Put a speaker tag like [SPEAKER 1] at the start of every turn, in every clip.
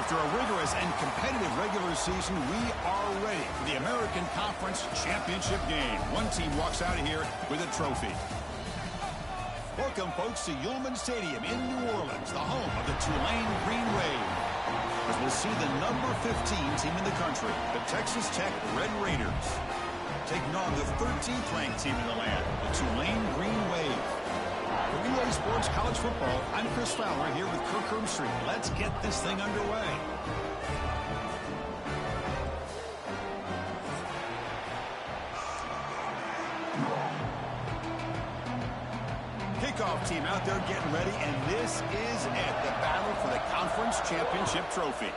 [SPEAKER 1] After a rigorous and competitive regular season, we are ready for the American Conference Championship game. One team walks out of here with a trophy. Welcome, folks, to Yulman Stadium in New Orleans, the home of the Tulane Green Wave. As we'll see the number 15 team in the country, the Texas Tech Red Raiders, taking on the 13th ranked team in the land, the Tulane Green Wave. For Relay Sports College Football, I'm Chris Fowler here with Kirk Herbstreit. Let's get this thing underway. Kickoff team out there getting ready, and this is it, the battle for the Conference Championship Trophy.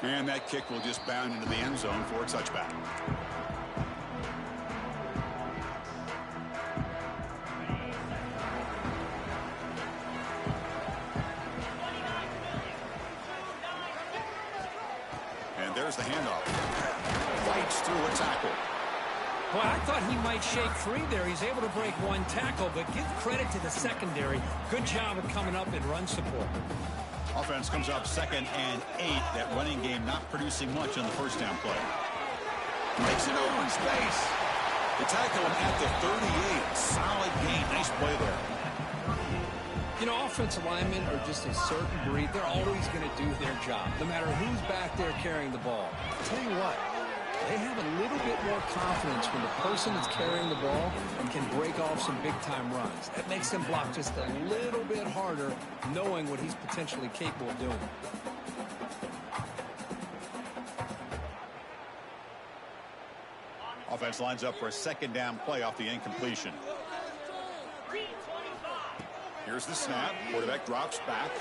[SPEAKER 1] And that kick will just bound into the end zone for a touchback. And there's the handoff. Fights through a tackle.
[SPEAKER 2] Boy, I thought he might shake free there. He's able to break one tackle, but give credit to the secondary. Good job of coming up in run support.
[SPEAKER 1] Offense comes up 2nd and 8. That running game not producing much on the first down play. Makes it over in space. They tackle him at the 38. Solid gain. Nice play there.
[SPEAKER 2] You know, offensive linemen are just a certain breed. They're always going to do their job, no matter who's back there carrying the ball. I'll tell you what, they have a little bit more confidence when the person that's carrying the ball and can break off some big-time runs. That makes them block just a little bit harder, knowing what he's potentially capable of doing.
[SPEAKER 1] Offense lines up for a 2nd down play off the incompletion. Here's the snap. Quarterback drops back.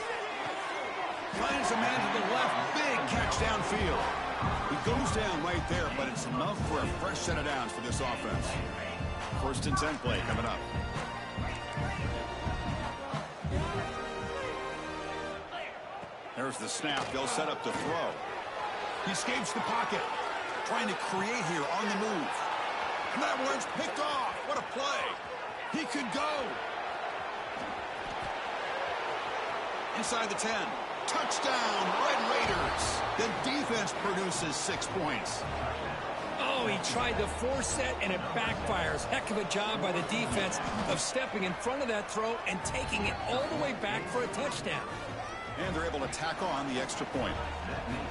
[SPEAKER 1] Finds a man to the left. Big catch downfield. He goes down right there, but it's enough for a fresh set of downs for this offense. 1st and 10 play coming up. There's the snap. They'll set up to throw. He escapes the pocket. Trying to create here on the move. And that one's picked off. What a play. He could go. Inside the 10. Touchdown, Red Raiders. The defense produces 6 points.
[SPEAKER 2] Oh, he tried to force it, and it backfires. Heck of a job by the defense of stepping in front of that throw and taking it all the way back for a touchdown.
[SPEAKER 1] And they're able to tackle on the extra point.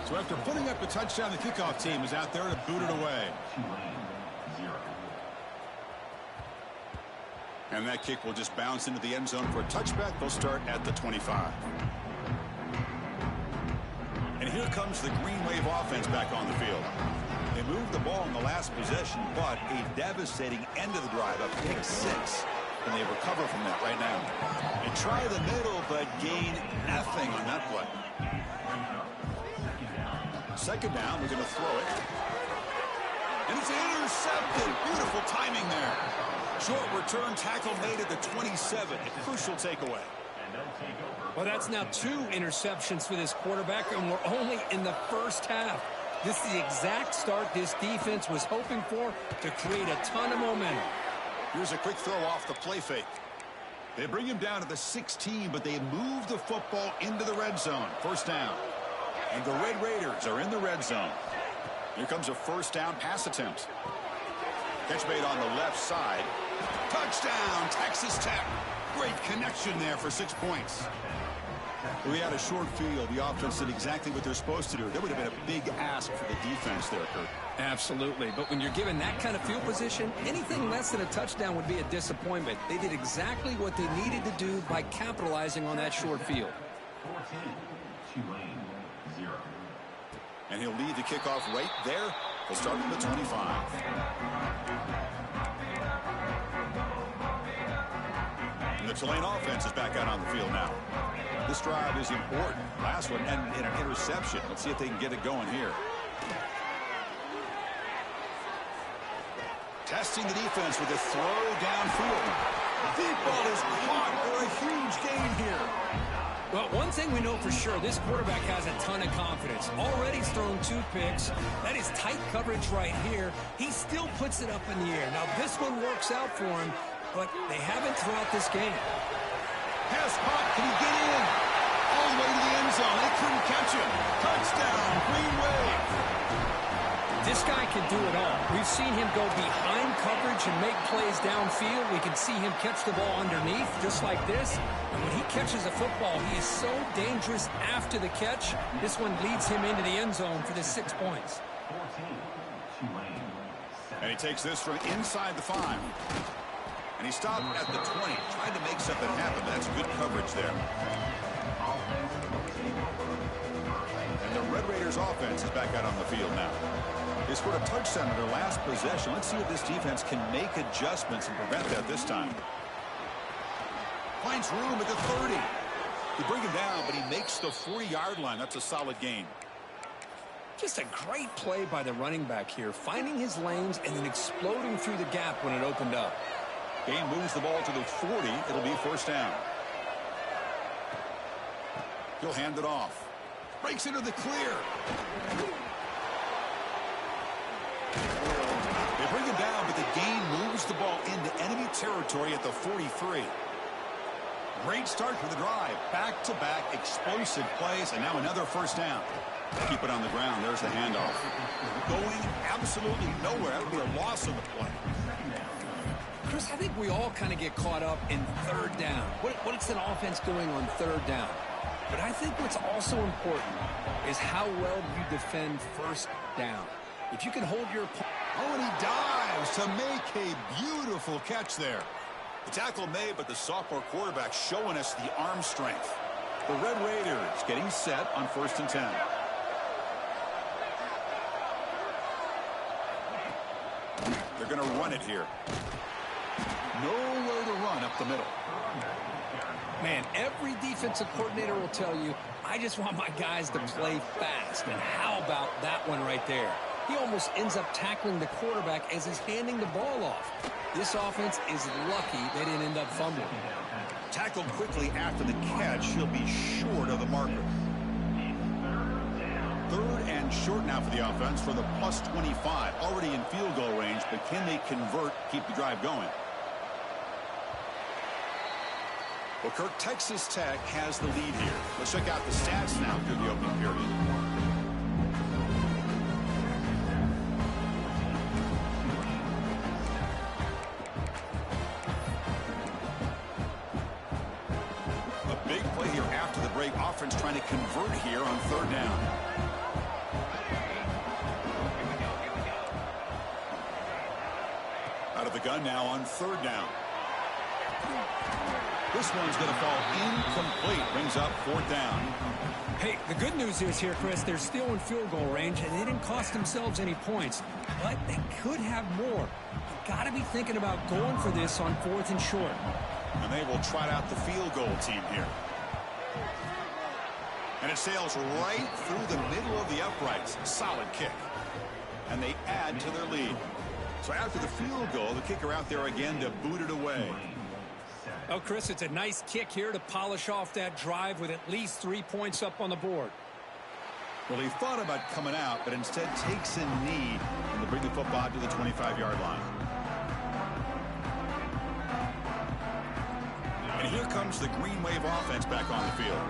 [SPEAKER 1] So after putting up a touchdown, the kickoff team is out there to boot it away. And that kick will just bounce into the end zone for a touchback. They'll start at the 25. And here comes the Green Wave offense back on the field. They moved the ball in the last possession, but a devastating end of the drive, a pick 6. And they recover from that right now. They try the middle, but gain nothing on that play. 2nd down, we're going to throw it. And it's intercepted. Beautiful timing there. Short return tackle made at the 27. A crucial takeaway.
[SPEAKER 2] Well, that's now 2 interceptions for this quarterback, and we're only in the first half. This is the exact start this defense was hoping for to create a ton of momentum.
[SPEAKER 1] Here's a quick throw off the play fake. They bring him down to the 16, but they move the football into the red zone. 1st down. And the Red Raiders are in the red zone. Here comes a 1st down pass attempt. Catch made on the left side. Touchdown, Texas Tech. Great connection there for 6 points. We had a short field. The offense did exactly what they're supposed to do. That would have been a big ask for the defense there, Kurt.
[SPEAKER 2] Absolutely. But when you're given that kind of field position, anything less than a touchdown would be a disappointment. They did exactly what they needed to do by capitalizing on that short field.
[SPEAKER 1] And he'll lead the kickoff right there. He'll start from the 25. And the Tulane offense is back out on the field now. This drive is important. Last one ended in an interception. Let's see if they can get it going here. Testing the defense with a throw downfield. The deep ball is caught for a huge gain here.
[SPEAKER 2] Well, one thing we know for sure, this quarterback has a ton of confidence. Already he's thrown 2 picks. That is tight coverage right here. He still puts it up in the air. Now, this one works out for him, but they haven't throughout this game.
[SPEAKER 1] Pass caught. Can he get in? all the way to the end zone. They couldn't catch him. Touchdown, Green Wave.
[SPEAKER 2] This guy can do it all. We've seen him go behind coverage and make plays downfield. We can see him catch the ball underneath, just like this. And when he catches a football, he is so dangerous after the catch. This one leads him into the end zone for the 6 points.
[SPEAKER 1] And he takes this from inside the 5. And he stopped at the 20, tried to make something happen. That's good coverage there. And the Red Raiders offense is back out on the field now. They scored a touchdown in their last possession. Let's see if this defense can make adjustments and prevent that this time. Finds room at the 30. They bring him down, but he makes the 40-yard line. That's a solid gain.
[SPEAKER 2] Just a great play by the running back here, finding his lanes and then exploding through the gap when it opened up.
[SPEAKER 1] Gain moves the ball to the 40. It'll be first down. He'll hand it off. Breaks into the clear. They bring him down, but the gain moves the ball into enemy territory at the 43. Great start for the drive. Back-to-back explosive plays, and now another first down. Keep it on the ground. There's the handoff. Going absolutely nowhere. That would be a loss of the play.
[SPEAKER 2] Chris, I think we all kind of get caught up in third down. What is an offense doing on third down? But I think what's also important is how well you defend first down. If you can hold your opponent.
[SPEAKER 1] Oh, and he dives to make a beautiful catch there. The tackle made, but the sophomore quarterback showing us the arm strength. The Red Raiders getting set on 1st and 10. They're going to run it here. Nowhere to run up the middle.
[SPEAKER 2] Man, every defensive coordinator will tell you, I just want my guys to play fast. And how about that one right there? He almost ends up tackling the quarterback as he's handing the ball off. This offense is lucky they didn't end up fumbling.
[SPEAKER 1] Tackled quickly after the catch. He'll be short of the marker. 3rd and short now for the offense for the plus 25. Already in field goal range, but can they convert, keep the drive going? Well, Kirk, Texas Tech has the lead here. Let's check out the stats now through the opening period. A big play here after the break. Offense trying to convert here on 3rd down. Out of the gun now on 3rd down. This one's going to fall incomplete. Brings up 4th down.
[SPEAKER 2] Hey, the good news is here, Chris, they're still in field goal range, and they didn't cost themselves any points. But they could have more. Got to be thinking about going for this on 4th and short.
[SPEAKER 1] And they will trot out the field goal team here. And it sails right through the middle of the uprights. Solid kick. And they add to their lead. So after the field goal, the kicker out there again to boot it away.
[SPEAKER 2] Oh, Chris, it's a nice kick here to polish off that drive with at least 3 points up on the board.
[SPEAKER 1] Well, he thought about coming out, but instead takes a knee and to bring the football to the 25-yard line. And here comes the Green Wave offense back on the field.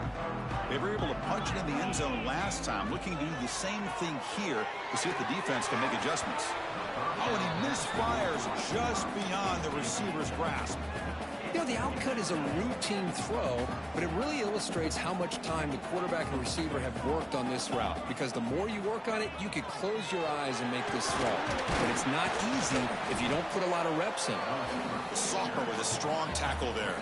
[SPEAKER 1] They were able to punch it in the end zone last time, looking to do the same thing here to see if the defense can make adjustments. Oh, and he misfires just beyond the receiver's grasp.
[SPEAKER 2] You know, the outcut is a routine throw, but it really illustrates how much time the quarterback and receiver have worked on this route. Because the more you work on it, you could close your eyes and make this throw. But it's not easy if you don't put a lot of reps in.
[SPEAKER 1] The sophomore with a strong tackle there.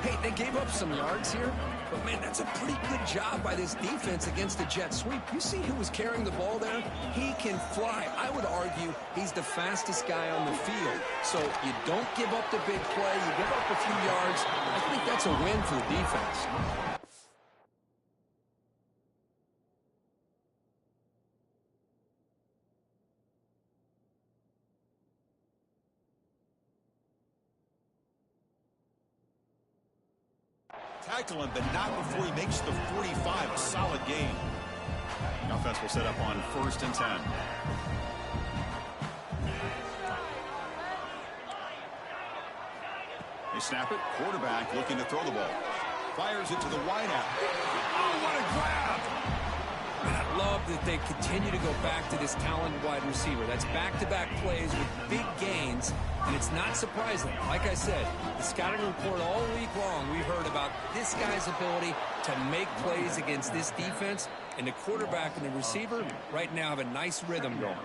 [SPEAKER 2] Hey, they gave up some yards here, but man, that's a pretty good job by this defense against the jet sweep. You see who was carrying the ball there? He can fly. I would argue he's the fastest guy on the field. So you don't give up the big play. You give up a few yards. I think that's a win for the defense.
[SPEAKER 1] Tackle him, but not before he makes the 45. A solid gain. The offense will set up on 1st and 10. They snap it. Quarterback looking to throw the ball. Fires it to the wideout.
[SPEAKER 2] Oh, what a grab! And I love that they continue to go back to this talented wide receiver. That's back-to-back plays with big gains, and it's not surprising. Like I said, the scouting report all week long, we've heard about this guy's ability to make plays against this defense, and the quarterback and the receiver right now have a nice rhythm going.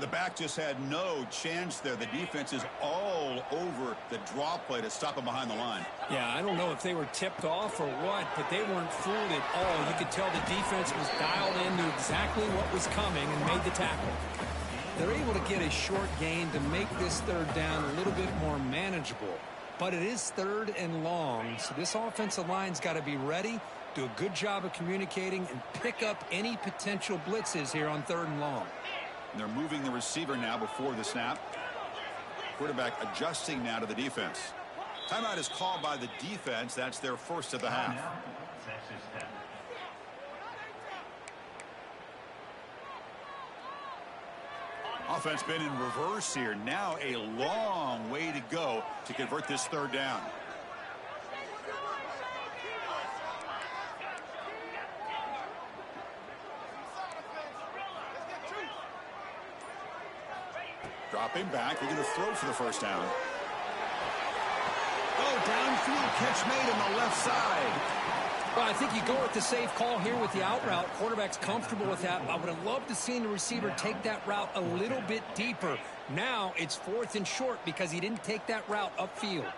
[SPEAKER 1] The back just had no chance there. The defense is all over the draw play to stop him behind the line.
[SPEAKER 2] Yeah, I don't know if they were tipped off or what, but they weren't fooled at all. You could tell the defense was dialed into exactly what was coming and made the tackle. They're able to get a short gain to make this third down a little bit more manageable. But it is third and long, so this offensive line's got to be ready, do a good job of communicating, and pick up any potential blitzes here on third and long.
[SPEAKER 1] And they're moving the receiver now before the snap. Quarterback adjusting now to the defense. Timeout is called by the defense. That's their first of the half. Offense been in reverse here. Now a long way to go to convert this third down. Dropping back, looking to throw for the first down. Oh, downfield catch made on the left side.
[SPEAKER 2] Well, I think you go with the safe call here with the out route. Quarterback's comfortable with that. I would have loved to see the receiver take that route a little bit deeper. Now it's fourth and short because he didn't take that route upfield.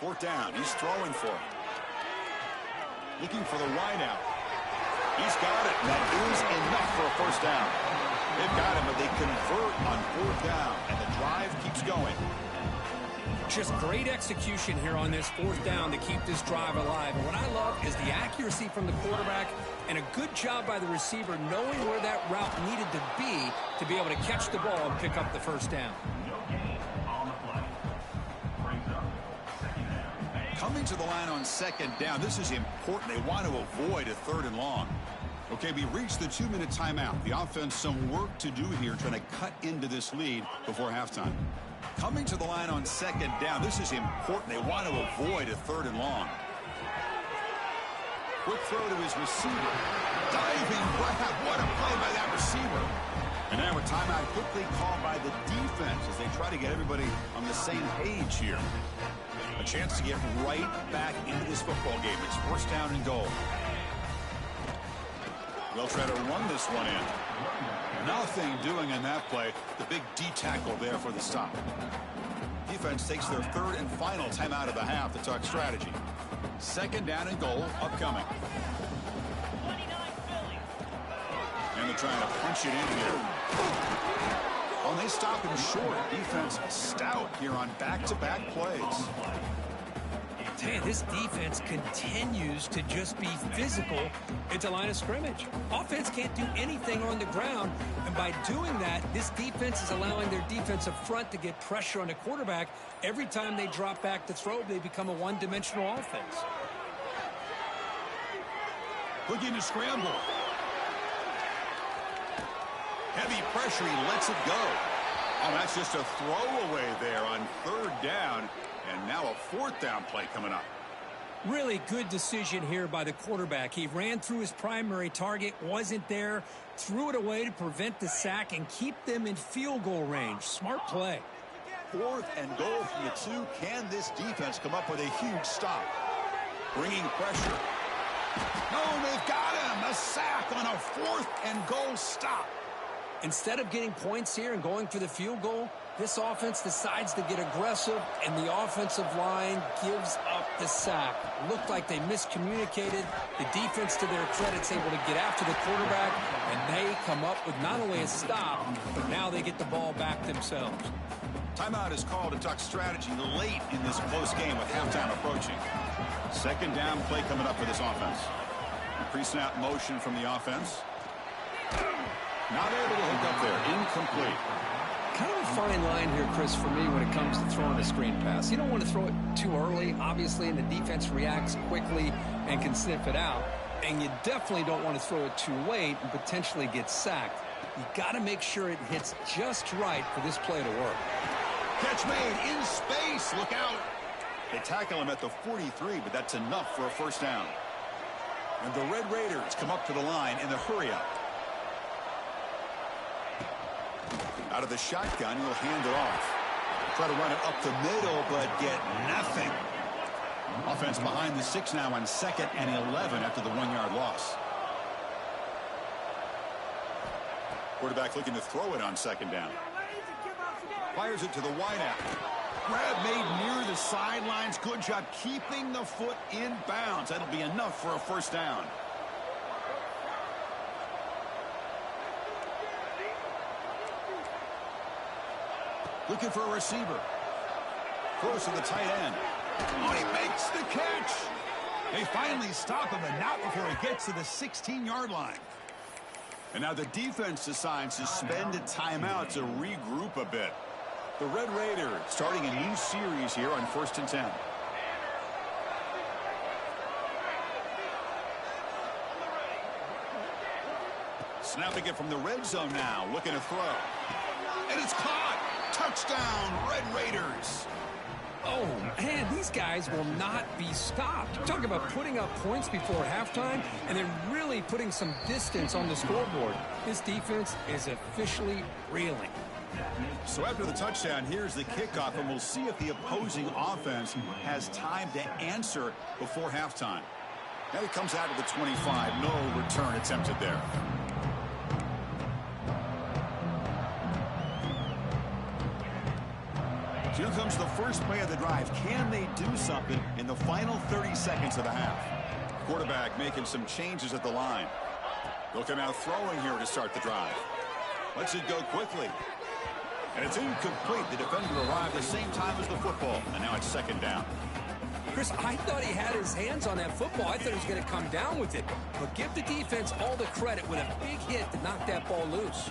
[SPEAKER 1] Fourth down, he's throwing for it. Looking for the wideout. He's got it. That is enough for a first down. They've got him, but they convert on fourth down, and the drive keeps going.
[SPEAKER 2] Just great execution here on this fourth down to keep this drive alive. And what I love is the accuracy from the quarterback and a good job by the receiver knowing where that route needed to be able to catch the ball and pick up the first down.
[SPEAKER 1] Coming to the line on second down. This is important. They want to avoid a third and long. Okay, we reached the 2-minute timeout. The offense some work to do here trying to cut into this lead before halftime. Coming to the line on second down. This is important. They want to avoid a third and long. Quick throw to his receiver. Diving grab. What a play by that receiver. And now a timeout quickly called by the defense as they try to get everybody on the same page here. A chance to get right back into this football game. It's first down and goal. They'll try to run this one in. Nothing doing in that play. The big D tackle there for the stop. Defense takes their third and final timeout of the half to talk strategy. Second down and goal upcoming. And they're trying to punch it in here. Oh, they stop him short. Defense stout here on back-to-back plays.
[SPEAKER 2] Man, this defense continues to just be physical at the line of scrimmage. Offense can't do anything on the ground, and by doing that, this defense is allowing their defensive front to get pressure on the quarterback. Every time they drop back to throw, they become a one-dimensional offense.
[SPEAKER 1] Looking to scramble. Heavy pressure, he lets it go. Oh, that's just a throwaway there on third down. And now a fourth down play coming up.
[SPEAKER 2] Really good decision here by the quarterback. He ran through his primary target, wasn't there, threw it away to prevent the sack and keep them in field goal range. Smart play.
[SPEAKER 1] Fourth and goal from the two. Can this defense come up with a huge stop? Bringing pressure. No, they've got him. A sack on a fourth and goal stop.
[SPEAKER 2] Instead of getting points here and going for the field goal, this offense decides to get aggressive, and the offensive line gives up the sack. Looked like they miscommunicated. The defense, to their credit, is able to get after the quarterback, and they come up with not only a stop, but now they get the ball back themselves.
[SPEAKER 1] Timeout is called to talk strategy late in this close game with halftime approaching. Second down play coming up for this offense. Pre-snap motion from the offense. Not able to hook up there. Incomplete.
[SPEAKER 2] Kind of a fine line here, Chris, for me when it comes to throwing a screen pass. You don't want to throw it too early, obviously, and the defense reacts quickly and can sniff it out. And you definitely don't want to throw it too late and potentially get sacked. You got to make sure it hits just right for this play to work.
[SPEAKER 1] Catch made in space. Look out. They tackle him at the 43, but that's enough for a first down. And the Red Raiders come up to the line in the hurry-up. Out of the shotgun, he'll hand it off. Try to run it up the middle, but get nothing. Offense behind the 6 now on 2nd and 11 after the 1-yard loss. Quarterback looking to throw it on 2nd down. Fires it to the wideout. Grab made near the sidelines. Good job keeping the foot in bounds. That'll be enough for a first down. Looking for a receiver. Throws to the tight end. Oh, he makes the catch. They finally stop him, and not before he gets to the 16-yard line. And now the defense decides to spend a timeout to regroup a bit. The Red Raiders starting a new series here on 1st and 10. Snapping it from the red zone now, looking to throw. And it's caught. Touchdown, Red Raiders.
[SPEAKER 2] Oh, man, these guys will not be stopped. Talk about putting up points before halftime and then really putting some distance on the scoreboard. This defense is officially reeling.
[SPEAKER 1] So after the touchdown, here's the kickoff, and we'll see if the opposing offense has time to answer before halftime. Now he comes out of the 25. No return attempted there. Here comes the first play of the drive. Can they do something in the final 30 seconds of the half? Quarterback making some changes at the line. They'll come out throwing here to start the drive. Lets it go quickly. And it's incomplete. The defender arrived the same time as the football. And now it's 2nd down.
[SPEAKER 2] Chris, I thought he had his hands on that football. I thought he was going to come down with it. But give the defense all the credit with a big hit to knock that ball loose.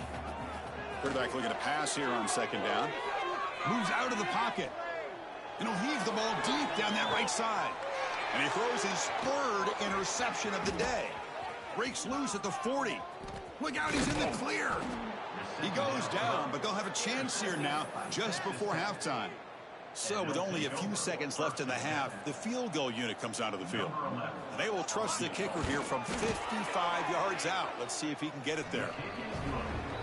[SPEAKER 1] Quarterback looking to pass here on 2nd down. Moves out of the pocket. And he'll heave the ball deep down that right side. And he throws his 3rd interception of the day. Breaks loose at the 40. Look out, he's in the clear. He goes down, but they'll have a chance here now just before halftime. So with only a few seconds left in the half, the field goal unit comes out of the field. They will trust the kicker here from 55 yards out. Let's see if he can get it there.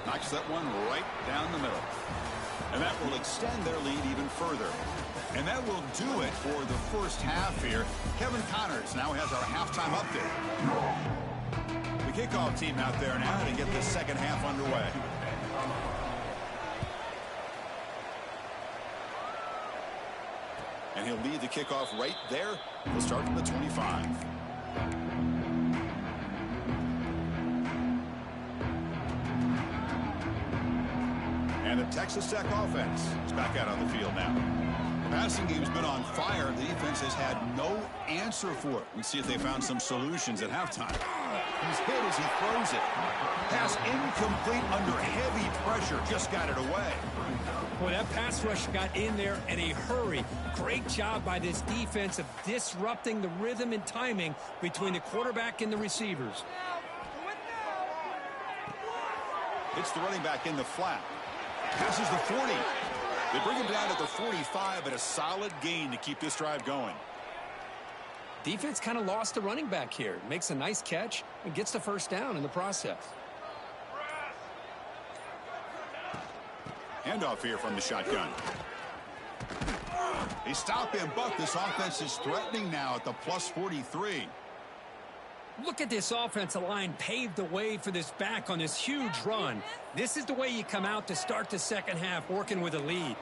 [SPEAKER 1] Knocks that one right down the middle. And that will extend their lead even further. And that will do it for the first half here. Kevin Connors now has our halftime update. The kickoff team out there now to get the second half underway. And he'll lead the kickoff right there. We'll start from the 25. And the Texas Tech offense is back out on the field now. The passing game's been on fire. The defense has had no answer for it. Let's see if they found some solutions at halftime. He's hit as he throws it. Pass incomplete under heavy pressure. Just got it away.
[SPEAKER 2] Boy, that pass rush got in there in a hurry. Great job by this defense of disrupting the rhythm and timing between the quarterback and the receivers.
[SPEAKER 1] It's the running back in the flat. Passes the 40. They bring him down at the 45, but a solid gain to keep this drive going.
[SPEAKER 2] Defense kind of lost the running back here. Makes a nice catch and gets the first down in the process.
[SPEAKER 1] Handoff here from the shotgun. They stop him, but this offense is threatening now at the plus 43.
[SPEAKER 2] Look at this offensive line paved the way for this back on this huge run. This is the way you come out to start the second half, working with a lead.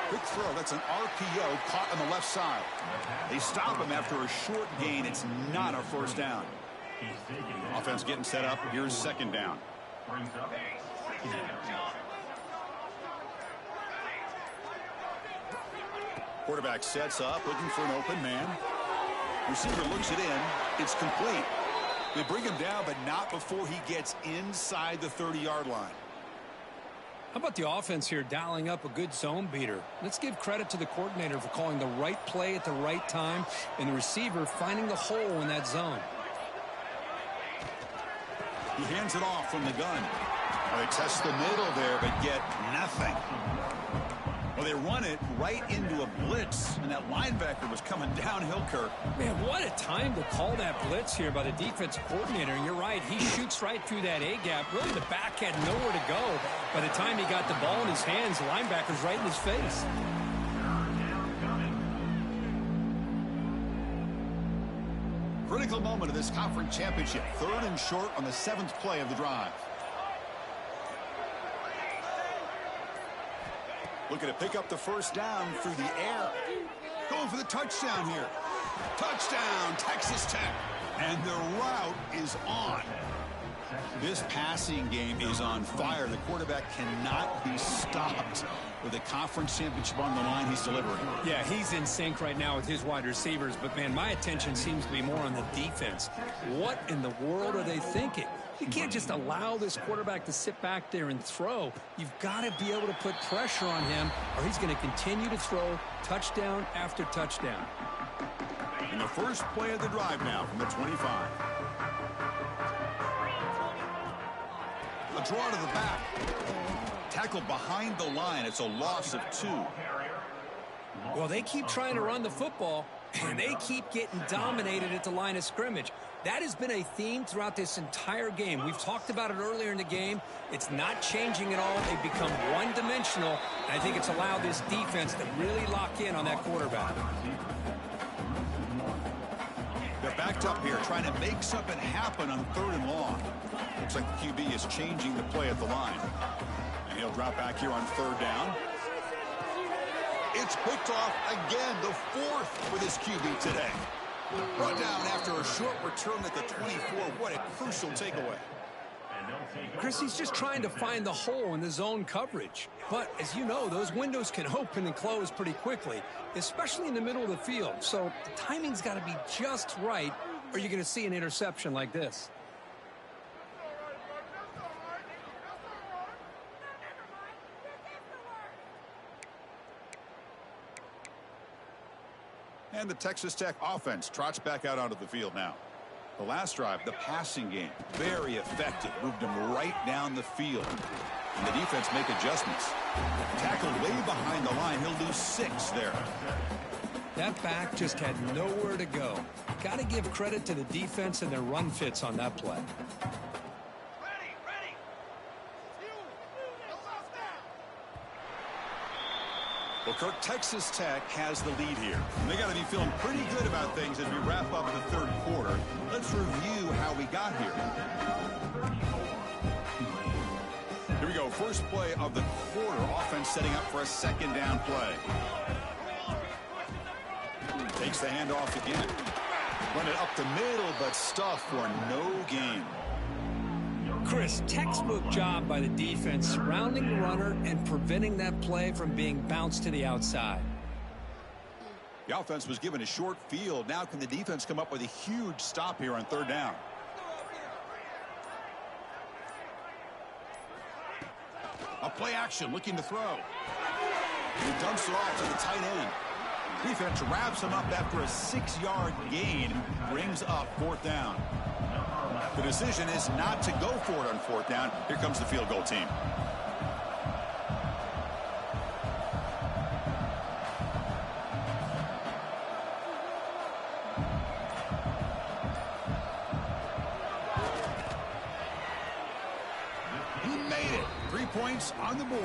[SPEAKER 1] Quick throw. That's an RPO caught on the left side. They stop him after a short gain. It's not a first down. Offense getting set up. Here's second down. Quarterback sets up, looking for an open man. Receiver looks it in. It's complete. They bring him down, but not before he gets inside the 30-yard line.
[SPEAKER 2] How about the offense here dialing up a good zone beater? Let's give credit to the coordinator for calling the right play at the right time and the receiver finding the hole in that zone.
[SPEAKER 1] He hands it off from the gun. Well, they test the middle there, but get nothing. Well, they run it right into a blitz, and that linebacker was coming downhill, Kirk.
[SPEAKER 2] Man, what a time to call that blitz here by the defensive coordinator. You're right, he shoots right through that A-gap. Really, the back had nowhere to go. By the time he got the ball in his hands, the linebacker's right in his face.
[SPEAKER 1] Critical moment of this conference championship. 3rd and short on the 7th play of the drive. Looking to pick up the first down through the air. Going for the touchdown here. Touchdown, Texas Tech. And the route is on. This passing game is on fire. The quarterback cannot be stopped. With a conference championship on the line, he's delivering.
[SPEAKER 2] Yeah, he's in sync right now with his wide receivers. But, man, my attention seems to be more on the defense. What in the world are they thinking? You can't just allow this quarterback to sit back there and throw. You've got to be able to put pressure on him, or he's going to continue to throw touchdown after touchdown.
[SPEAKER 1] And the first play of the drive now from the 25. A draw to the back. Tackled behind the line. It's a loss of 2.
[SPEAKER 2] Well, they keep trying to run the football, and they keep getting dominated at the line of scrimmage. That has been a theme throughout this entire game. We've talked about it earlier in the game. It's not changing at all. They've become one-dimensional, and I think it's allowed this defense to really lock in on that quarterback.
[SPEAKER 1] They're backed up here, trying to make something happen on 3rd and long. Looks like the QB is changing the play at the line. And he'll drop back here on 3rd down. It's picked off again, the 4th for this QB today. Brought down after a short return at the 24. What a crucial takeaway.
[SPEAKER 2] Chris, he's just trying to find the hole in the zone coverage. But, as you know, those windows can open and close pretty quickly, especially in the middle of the field. So the timing's got to be just right, or you're going to see an interception like this.
[SPEAKER 1] And the Texas Tech offense trots back out onto the field now. The last drive, the passing game, very effective. Moved him right down the field. And the defense make adjustments. Tackled way behind the line. He'll lose 6 there.
[SPEAKER 2] That back just had nowhere to go. Got to give credit to the defense and their run fits on that play.
[SPEAKER 1] Well, Kirk, Texas Tech has the lead here. And they got to be feeling pretty good about things as we wrap up the 3rd quarter. Let's review how we got here. Here we go. First play of the quarter. Offense setting up for a 2nd down play. Takes the handoff again. Run it up the middle, but stuffed for no gain.
[SPEAKER 2] Chris, textbook job by the defense surrounding the runner and preventing that play from being bounced to the outside.
[SPEAKER 1] The offense was given a short field. Now can the defense come up with a huge stop here on 3rd down? A play action looking to throw. He dumps it off to the tight end. Defense wraps him up after a 6-yard gain. Brings up 4th down. The decision is not to go for it on 4th down. Here comes the field goal team. He made it. 3 points on the board.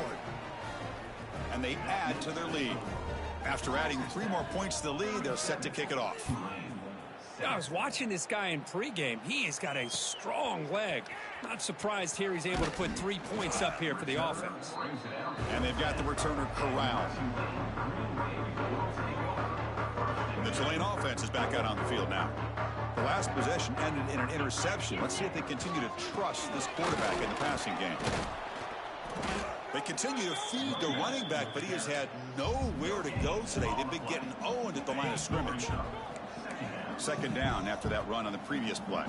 [SPEAKER 1] And they add to their lead. After adding 3 more points to the lead, they're set to kick it off.
[SPEAKER 2] I was watching this guy in pregame. He has got a strong leg. Not surprised here he's able to put 3 points up here for the offense.
[SPEAKER 1] And they've got the returner corralled. The Tulane offense is back out on the field now. The last possession ended in an interception. Let's see if they continue to trust this quarterback in the passing game. They continue to feed the running back, but he has had nowhere to go today. They've been getting owned at the line of scrimmage. 2nd down after that run on the previous play.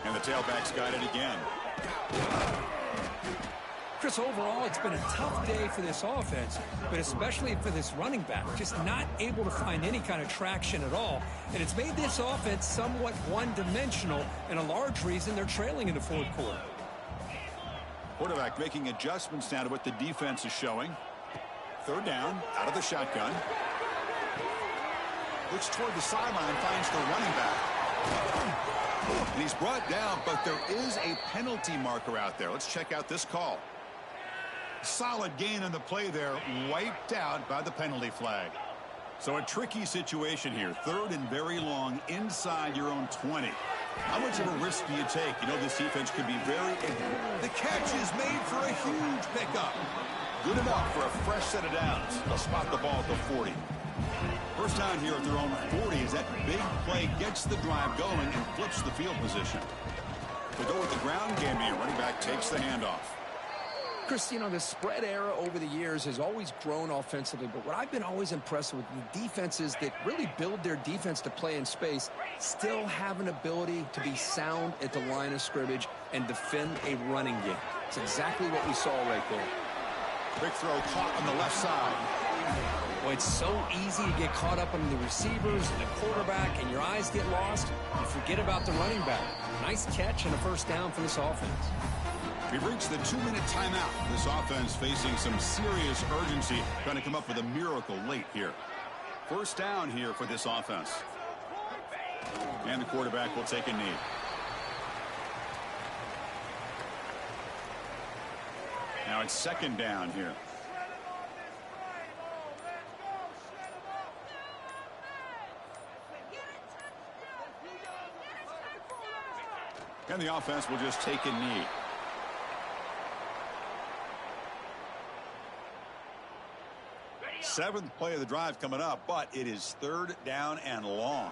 [SPEAKER 1] And the tailback's got it again.
[SPEAKER 2] Chris, overall, it's been a tough day for this offense, but especially for this running back. Just not able to find any kind of traction at all. And it's made this offense somewhat one-dimensional, and a large reason they're trailing in the fourth quarter.
[SPEAKER 1] Quarterback making adjustments now to what the defense is showing. Third down, out of the shotgun. Looks toward the sideline, finds the running back. And he's brought down, but there is a penalty marker out there. Let's check out this call. Solid gain on the play there, wiped out by the penalty flag. So a tricky situation here. Third and very long inside your own 20. How much of a risk do you take? You know, this defense could be very... The catch is made for a huge pickup. Good enough for a fresh set of downs. They'll spot the ball at the 40. First down here at their own 40 as that big play gets the drive going and flips the field position. To go with the ground game here, running back takes the handoff.
[SPEAKER 2] Chris, you know, the spread era over the years has always grown offensively, but what I've been always impressed with the defenses that really build their defense to play in space still have an ability to be sound at the line of scrimmage and defend a running game. It's exactly what we saw right there.
[SPEAKER 1] Quick throw caught on the left side.
[SPEAKER 2] Well, it's so easy to get caught up on the receivers and the quarterback, and your eyes get lost. You forget about the running back. Nice catch and a first down for this offense.
[SPEAKER 1] We've reached the 2-minute timeout. This offense facing some serious urgency, trying to come up with a miracle late here. First down here for this offense. And the quarterback will take a knee. Now it's second down here. And the offense will just take a knee. Seventh play of the drive coming up, but it is third down and long.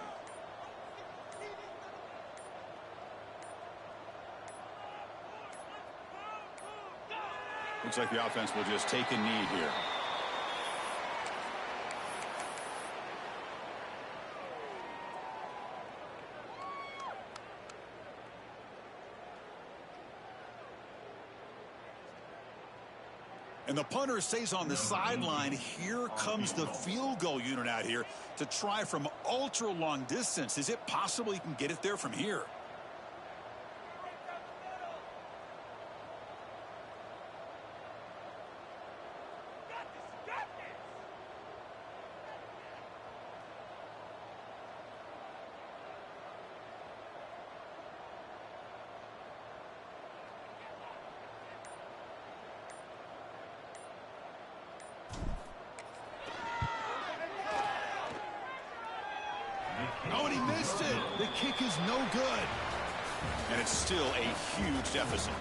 [SPEAKER 1] Looks like the offense will just take a knee here. And the punter stays on the sideline. Here comes the field goal unit out here to try from ultra long distance. Is it possible he can get it there from here? Oh, and he missed it. The kick is no good. And it's still a huge deficit.